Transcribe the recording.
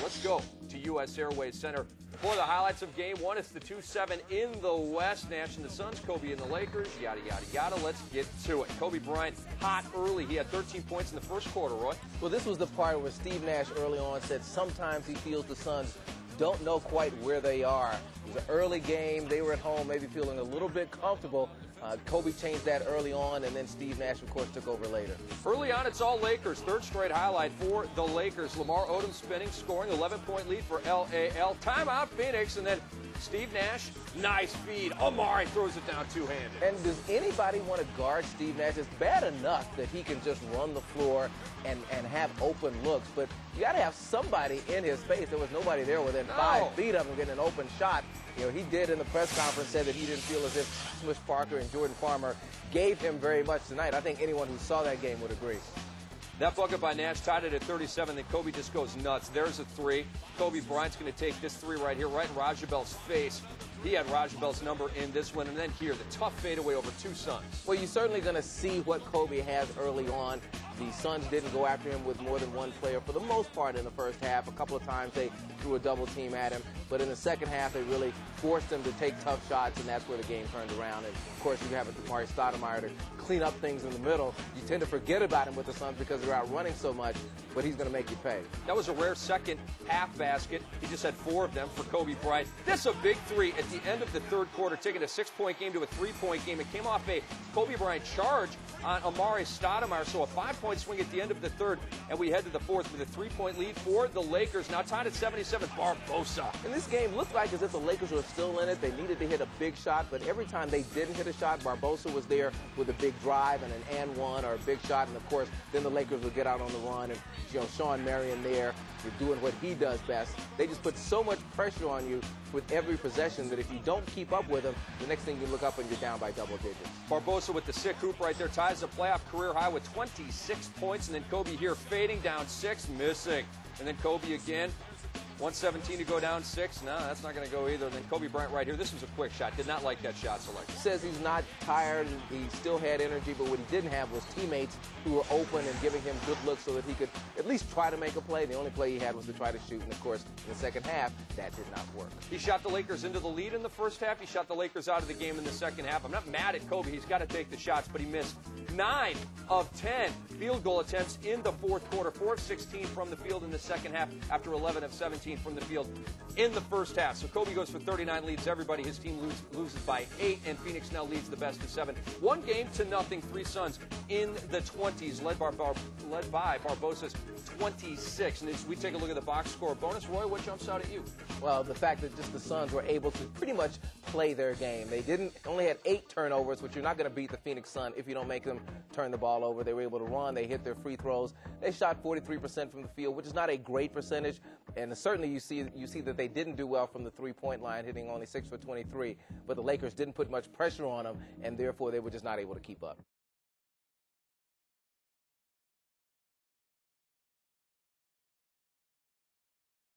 Let's go to U.S. Airways Center for the highlights of Game 1. It's the 2-7 in the West. Nash and the Suns, Kobe and the Lakers, yada, yada, yada. Let's get to it. Kobe Bryant hot early. He had 13 points in the first quarter, Roy. Well, this was the part where Steve Nash early on said sometimes he feels the Suns don't know quite where they are. It was an early game. They were at home, maybe feeling a little bit comfortable. Kobe changed that early on, and then Steve Nash, of course, took over later. Early on, it's all Lakers. Third straight highlight for the Lakers. Lamar Odom spinning, scoring 11-point lead for LAL. Timeout, Phoenix, and then Steve Nash, nice feed. Amari throws it down two-handed. And does anybody want to guard Steve Nash? It's bad enough that he can just run the floor and have open looks, but you got to have somebody in his face. There was nobody there within 5 feet of him getting an open shot. You know, he did in the press conference said that he didn't feel as if Smush Parker and Jordan Farmer gave him very much tonight. I think anyone who saw that game would agree. That bucket by Nash tied it at 37. Then Kobe just goes nuts. There's a three. Kobe Bryant's going to take this three right here, right in Rajabel's face. He had Rajabel's number in this one. And then here, the tough fadeaway over two Suns. Well, you're certainly going to see what Kobe has early on. The Suns didn't go after him with more than one player for the most part in the first half. A couple of times they threw a double team at him. But in the second half, they really forced him to take tough shots, and that's where the game turned around. And, of course, you have Amari Stoudemire to clean up things in the middle. You tend to forget about him with the Suns because they're out running so much, but he's going to make you pay. That was a rare second half basket. He just had 4 of them for Kobe Bryant. This is a big three at the end of the third quarter, taking a 6-point game to a 3-point game. It came off a Kobe Bryant charge on Amari Stoudemire, so a 5-point swing at the end of the third, and we head to the fourth with a 3-point lead for the Lakers. Now tied at 77, Barbosa. And this game looked like as if the Lakers were still in it. They needed to hit a big shot, but every time they didn't hit a shot, Barbosa was there with a big drive and an and one or a big shot, and of course, then the Lakers would get out on the run, and Sean Marion there, you're doing what he does best. They just put so much pressure on you with every possession that if you don't keep up with them, the next thing you look up and you're down by double digits. Barbosa with the sick hoop right there ties the playoff career high with 26 points, and then Kobe here fading down 6, missing. And then Kobe again, 117 to go down 6. No, that's not going to go either. And then Kobe Bryant right here. This was a quick shot. Did not like that shot selection. Says he's not tired. He still had energy, but what he didn't have was teammates who were open and giving him good looks so that he could at least try to make a play. The only play he had was to try to shoot, and of course, in the second half, that did not work. He shot the Lakers into the lead in the first half. He shot the Lakers out of the game in the second half. I'm not mad at Kobe. He's got to take the shots, but he missed 9 of 10 field goal attempts in the fourth quarter. 4 of 16 from the field in the second half after 11 of 17 from the field in the first half. So Kobe goes for 39, leads everybody. His team loses by 8, and Phoenix now leads the best of 7. 1-0 3 Suns in the 20s, led by Barbosa's 26. And as we take a look at the box score bonus, Roy, what jumps out at you? Well, the fact that just the Suns were able to pretty much play their game. They only had 8 turnovers, which you're not going to beat the Phoenix Suns if you don't make them turn the ball over. They were able to run. They hit their free throws. They shot 43% from the field, which is not a great percentage. And certainly you see that they didn't do well from the three-point line, hitting only 6 for 23. But the Lakers didn't put much pressure on them, and therefore they were just not able to keep up.